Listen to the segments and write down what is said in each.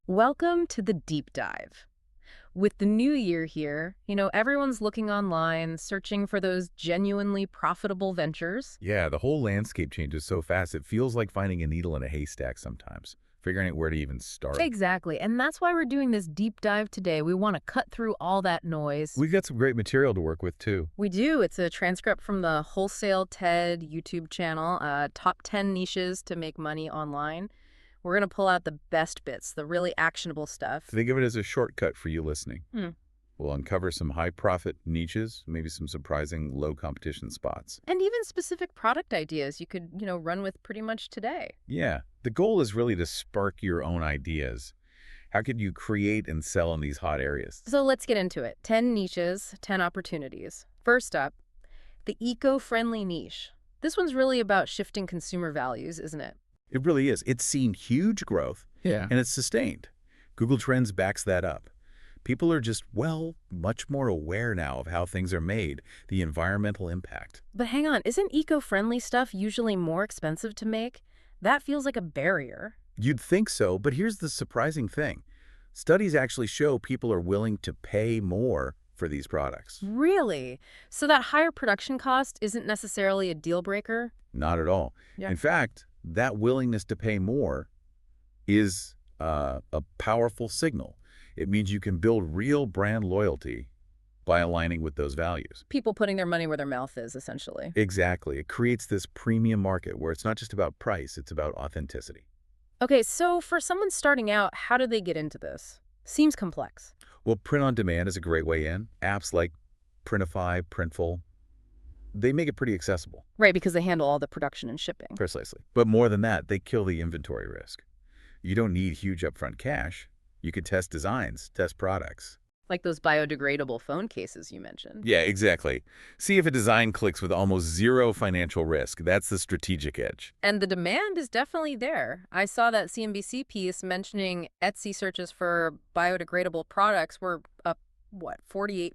Welcome to the deep dive. With the new year here, everyone's looking online, searching for those genuinely profitable ventures. Yeah, the whole landscape changes so fast, it feels like finding a needle in a haystack sometimes, figuring out where to even start. Exactly, and that's why we're doing this deep dive today. We want to cut through all that noise. We've got some great material to work with, too. We do. It's a transcript from the Wholesale TED YouTube channel, top 10 niches to make money online. We're going to pull out the best bits, the really actionable stuff. Think of it as a shortcut for you listening. Hmm. We'll uncover some high-profit niches, maybe some surprising low-competition spots. And even specific product ideas you could, run with pretty much today. Yeah, the goal is really to spark your own ideas. How could you create and sell in these hot areas? So let's get into it. 10 niches, 10 opportunities. First up, the eco-friendly niche. This one's really about shifting consumer values, isn't it? It really is. It's seen huge growth, Yeah. and it's sustained. Google Trends backs that up. People are just, well, much more aware now of how things are made, the environmental impact. But hang on, isn't eco-friendly stuff usually more expensive to make? That feels like a barrier. You'd think so, but here's the surprising thing. Studies actually show people are willing to pay more for these products. Really? So that higher production cost isn't necessarily a deal breaker? Not at all. Yeah. In fact, that willingness to pay more is a powerful signal. It means you can build real brand loyalty by aligning with those values. People putting their money where their mouth is, essentially. Exactly. It creates this premium market where it's not just about price, it's about authenticity. Okay, so for someone starting out, how do they get into this? Seems complex. Well, print on demand is a great way in. Apps like Printify, Printful, they make it pretty accessible. Right, because they handle all the production and shipping. Precisely. But more than that, they kill the inventory risk. You don't need huge upfront cash. You could test designs, test products. Like those biodegradable phone cases you mentioned. Yeah, exactly. See if a design clicks with almost zero financial risk. That's the strategic edge. And the demand is definitely there. I saw that CNBC piece mentioning Etsy searches for biodegradable products were up, 48%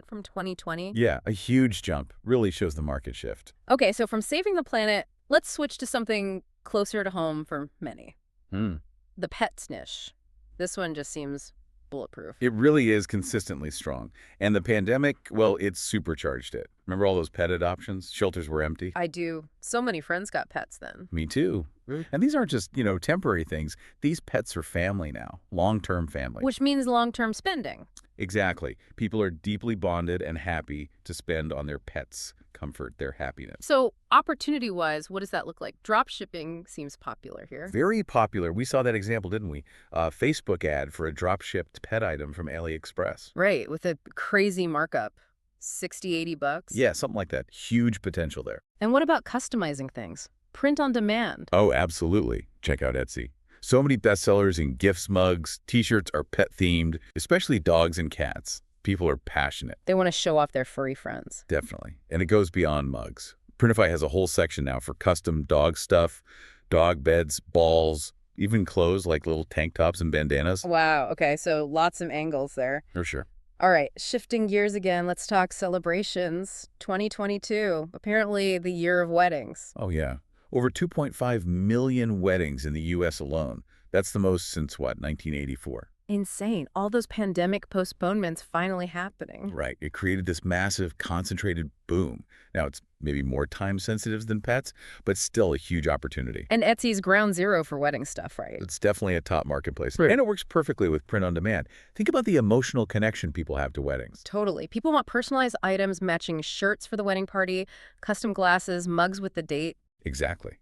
from 2020? Yeah, a huge jump. Really shows the market shift. Okay, so from saving the planet, let's switch to something closer to home for many. The pets niche. This one just seems bulletproof. It really is consistently strong. And the pandemic, well, it supercharged it. Remember all those pet adoptions? Shelters were empty. I do. So many friends got pets then. Me too. And these aren't just, temporary things. These pets are family now, long-term family. Which means long-term spending. Exactly. People are deeply bonded and happy to spend on their pets' comfort, their happiness. So opportunity-wise, what does that look like? Drop shipping seems popular here. Very popular. We saw that example, didn't we? A Facebook ad for a drop-shipped pet item from AliExpress. Right, with a crazy markup. 60, 80 bucks? Yeah, something like that. Huge potential there. And what about customizing things? Print on demand. Oh, absolutely. Check out Etsy. So many bestsellers in gifts, mugs, t-shirts are pet-themed, especially dogs and cats. People are passionate. They want to show off their furry friends. Definitely. And it goes beyond mugs. Printify has a whole section now for custom dog stuff, dog beds, balls, even clothes like little tank tops and bandanas. Wow, okay, so lots of angles there. For sure. All right, shifting gears again, let's talk celebrations. 2022, apparently the year of weddings. Oh, yeah. Over 2.5 million weddings in the U.S. alone. That's the most since, 1984? Insane. All those pandemic postponements finally happening. Right. It created this massive, concentrated boom. Now, it's maybe more time-sensitive than pets, but still a huge opportunity. And Etsy's ground zero for wedding stuff, right? It's definitely a top marketplace. Right. And it works perfectly with print on demand. Think about the emotional connection people have to weddings. Totally. People want personalized items, matching shirts for the wedding party, custom glasses, mugs with the date. Exactly.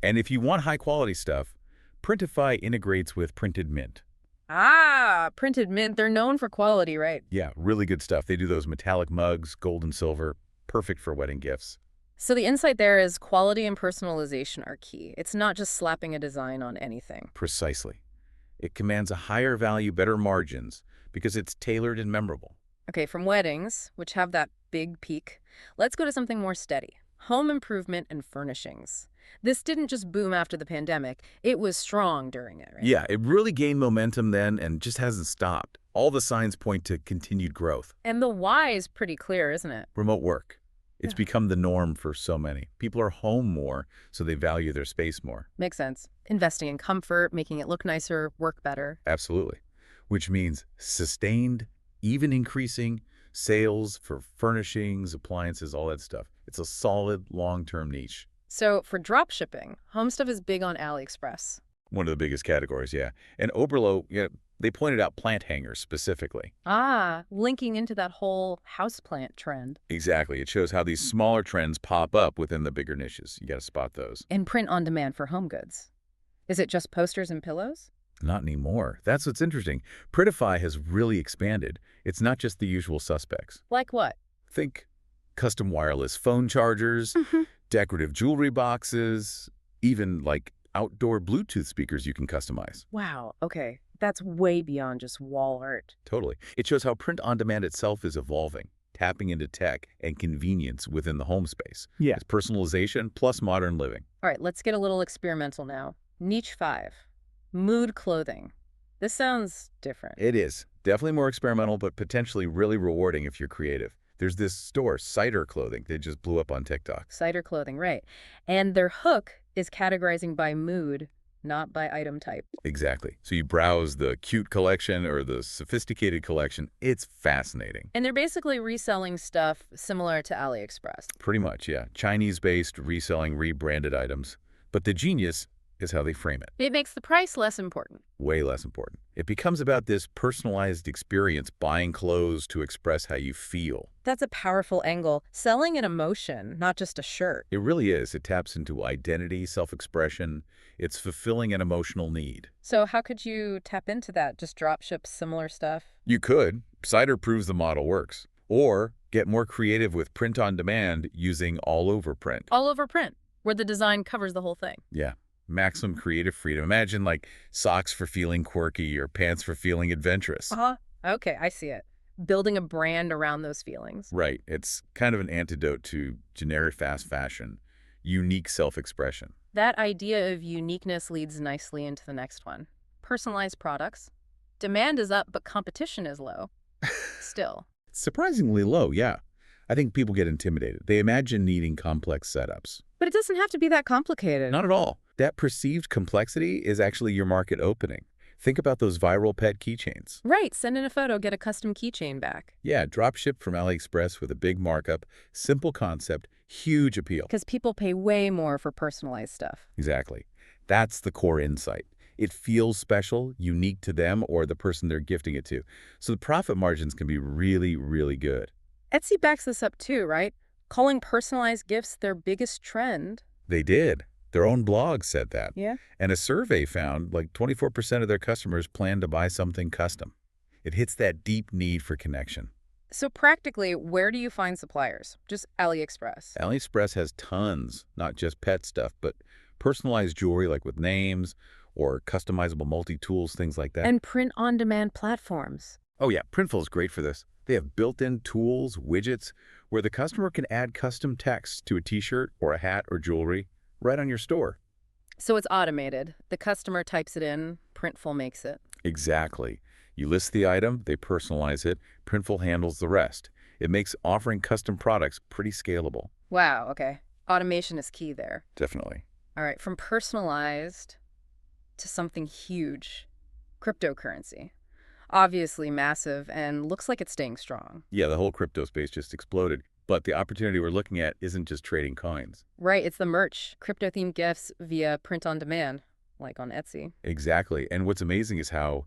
And if you want high-quality stuff, Printify integrates with Printed Mint. Ah, Printed Mint. They're known for quality, right? Yeah, really good stuff. They do those metallic mugs, gold and silver, perfect for wedding gifts. So the insight there is quality and personalization are key. It's not just slapping a design on anything. Precisely. It commands a higher value, better margins, because it's tailored and memorable. Okay, from weddings, which have that big peak, let's go to something more steady. Home improvement and furnishings. This didn't just boom after the pandemic. It was strong during it, right? Yeah, it really gained momentum then and just hasn't stopped. All the signs point to continued growth. And the why is pretty clear, isn't it? Remote work. It's Yeah. become the norm for so many. People are home more, so they value their space more. Makes sense. Investing in comfort, making it look nicer, work better. Absolutely. Which means sustained, even increasing sales for furnishings, appliances, all that stuff. It's a solid long-term niche. So for drop shipping, home stuff is big on AliExpress. One of the biggest categories, yeah. And Oberlo, they pointed out plant hangers specifically. Ah, linking into that whole houseplant trend. Exactly. It shows how these smaller trends pop up within the bigger niches. You got to spot those. And print on demand for home goods. Is it just posters and pillows? Not anymore. That's what's interesting. Printify has really expanded. It's not just the usual suspects. Like what? Think custom wireless phone chargers, Hmm. decorative jewelry boxes, even like outdoor Bluetooth speakers you can customize. Wow, okay. That's way beyond just wall art. Totally. It shows how print on demand itself is evolving, tapping into tech and convenience within the home space. Yeah. It's personalization plus modern living. All right, let's get a little experimental now. Niche 5. Mood clothing. This sounds different. It is. Definitely more experimental, but potentially really rewarding if you're creative. There's this store, Cider Clothing, that just blew up on TikTok. Cider clothing, right. And their hook is categorizing by mood, not by item type. Exactly. So you browse the cute collection or the sophisticated collection. It's fascinating. And they're basically reselling stuff similar to AliExpress. Pretty much, yeah. Chinese-based reselling rebranded items. But the genius is how they frame it. It makes the price less important. Way less important. It becomes about this personalized experience, buying clothes to express how you feel. That's a powerful angle. Selling an emotion, not just a shirt. It really is. It taps into identity, self-expression. It's fulfilling an emotional need. So how could you tap into that? Just drop ship similar stuff? You could. Cider proves the model works. Or get more creative with print on demand using all-over print. All over print, where the design covers the whole thing. Yeah. Maximum creative freedom. Imagine like socks for feeling quirky or pants for feeling adventurous. Uh-huh. Okay, I see it. Building a brand around those feelings. Right. It's kind of an antidote to generic fast fashion, unique self-expression. That idea of uniqueness leads nicely into the next one. Personalized products. Demand is up, but competition is low. Still. Surprisingly low, yeah. I think people get intimidated. They imagine needing complex setups. But it doesn't have to be that complicated. Not at all. That perceived complexity is actually your market opening. Think about those viral pet keychains. Right, send in a photo, get a custom keychain back. Yeah, drop ship from AliExpress with a big markup, simple concept, huge appeal. Because people pay way more for personalized stuff. Exactly. That's the core insight. It feels special, unique to them or the person they're gifting it to. So the profit margins can be really, really good. Etsy backs this up too, right? Calling personalized gifts their biggest trend. They did. Their own blog said that. Yeah. And a survey found like 24% of their customers plan to buy something custom. It hits that deep need for connection. So practically, where do you find suppliers? Just AliExpress. AliExpress has tons, not just pet stuff, but personalized jewelry like with names or customizable multi-tools, things like that. And print-on-demand platforms. Oh yeah, Printful is great for this. They have built-in tools, widgets, where the customer can add custom text to a t-shirt or a hat or jewelry right on your store. So it's automated. The customer types it in, Printful makes it. Exactly. You list the item, they personalize it, Printful handles the rest. It makes offering custom products pretty scalable. Wow, okay. Automation is key there. Definitely. All right, from personalized to something huge. Cryptocurrency. Obviously massive and looks like it's staying strong. Yeah, the whole crypto space just exploded. But the opportunity we're looking at isn't just trading coins. Right, it's the merch. Crypto-themed gifts via print-on-demand, like on Etsy. Exactly. And what's amazing is how,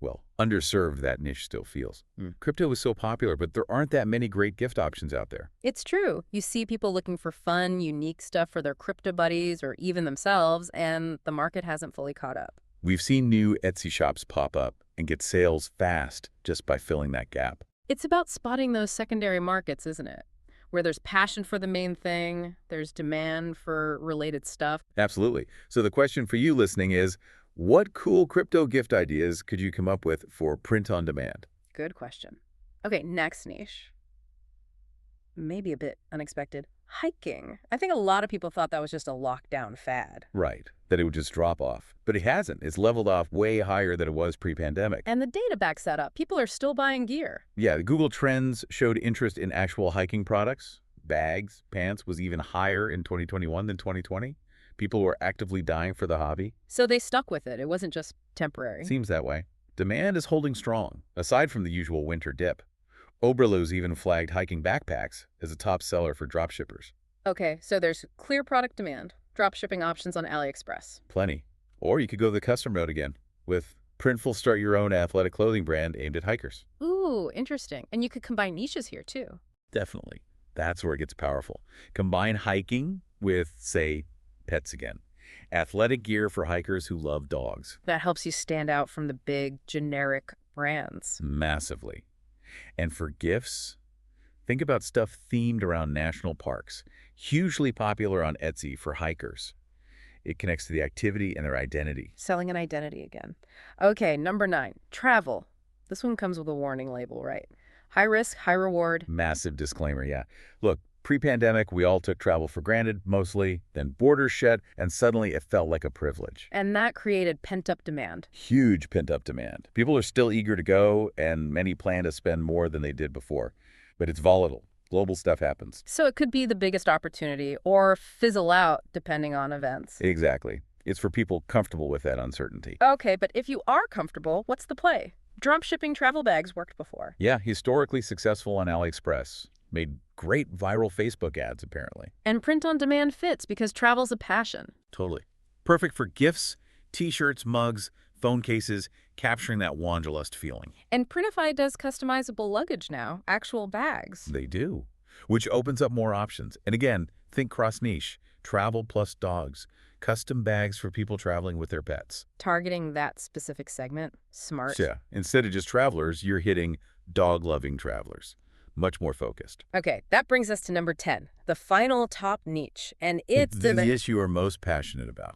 well, underserved that niche still feels. Crypto is so popular, but there aren't that many great gift options out there. It's true. You see people looking for fun, unique stuff for their crypto buddies or even themselves, and the market hasn't fully caught up. We've seen new Etsy shops pop up and get sales fast just by filling that gap. It's about spotting those secondary markets, isn't it? Where there's passion for the main thing, there's demand for related stuff. Absolutely. So the question for you listening is, what cool crypto gift ideas could you come up with for print on demand? Good question. Okay, next niche. Maybe a bit unexpected. Hiking. I think a lot of people thought that was just a lockdown fad. Right, that it would just drop off. But it hasn't. It's leveled off way higher than it was pre-pandemic. And the data backs that up. People are still buying gear. Yeah, the Google Trends showed interest in actual hiking products. bags, pants was even higher in 2021 than 2020. People were actively dying for the hobby. So they stuck with it. It wasn't just temporary. Seems that way. Demand is holding strong, aside from the usual winter dip. Oberlo's even flagged hiking backpacks as a top seller for dropshippers. Okay, so there's clear product demand, drop shipping options on AliExpress. Plenty. Or you could go the custom route again, with Printful start your own athletic clothing brand aimed at hikers. Ooh, interesting. And you could combine niches here too. Definitely. That's where it gets powerful. Combine hiking with, say, pets again. Athletic gear for hikers who love dogs. That helps you stand out from the big, generic brands. Massively. And for gifts, think about stuff themed around national parks. Hugely popular on Etsy for hikers. It connects to the activity and their identity. Selling an identity again. Okay, number 9, travel. This one comes with a warning label, right? High risk, high reward. Massive disclaimer, yeah. Look, pre-pandemic, we all took travel for granted, mostly. Then borders shut, and suddenly it felt like a privilege. And that created pent-up demand. Huge pent-up demand. People are still eager to go, and many plan to spend more than they did before. But it's volatile. Global stuff happens. So it could be the biggest opportunity or fizzle out depending on events. Exactly. It's for people comfortable with that uncertainty. Okay, but if you are comfortable, what's the play? Drop shipping travel bags worked before. Yeah, historically successful on AliExpress. Made great viral Facebook ads, apparently. And print on demand fits because travel's a passion. Totally. Perfect for gifts, t-shirts, mugs, phone cases, capturing that wanderlust feeling. And Printify does customizable luggage now, actual bags. They do, which opens up more options. And again, think cross-niche, travel plus dogs, custom bags for people traveling with their pets. Targeting that specific segment, smart. So, yeah, instead of just travelers, you're hitting dog-loving travelers. Much more focused. Okay, that brings us to number 10, the final top niche. And it's the niche you are most passionate about.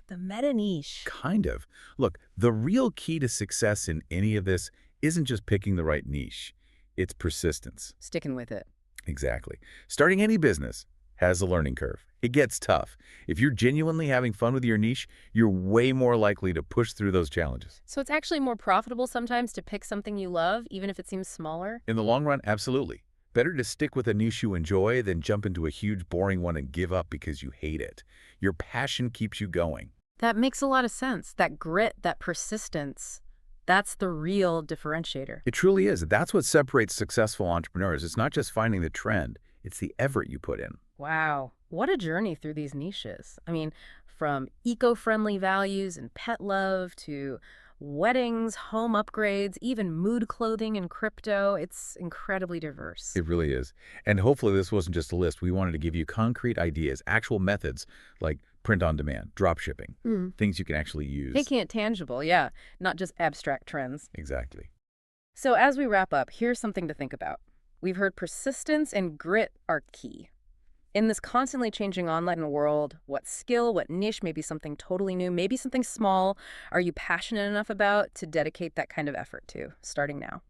the meta niche. Kind of. Look, the real key to success in any of this isn't just picking the right niche. It's persistence. Sticking with it. Exactly. Starting any business has a learning curve. It gets tough. If you're genuinely having fun with your niche, you're way more likely to push through those challenges. So it's actually more profitable sometimes to pick something you love, even if it seems smaller? In the long run, absolutely. Better to stick with a niche you enjoy than jump into a huge, boring one and give up because you hate it. Your passion keeps you going. That makes a lot of sense. That grit, that persistence, that's the real differentiator. It truly is. That's what separates successful entrepreneurs. It's not just finding the trend. It's the effort you put in. Wow, what a journey through these niches. I mean, from eco-friendly values and pet love to weddings, home upgrades, even mood clothing and crypto. It's incredibly diverse. It really is. And hopefully this wasn't just a list. We wanted to give you concrete ideas, actual methods like print on demand, drop shipping, things you can actually use. Making it tangible, yeah, not just abstract trends. Exactly. So as we wrap up, here's something to think about. We've heard persistence and grit are key. In this constantly changing online world, what skill, what niche, maybe something totally new, maybe something small, are you passionate enough about to dedicate that kind of effort to, starting now?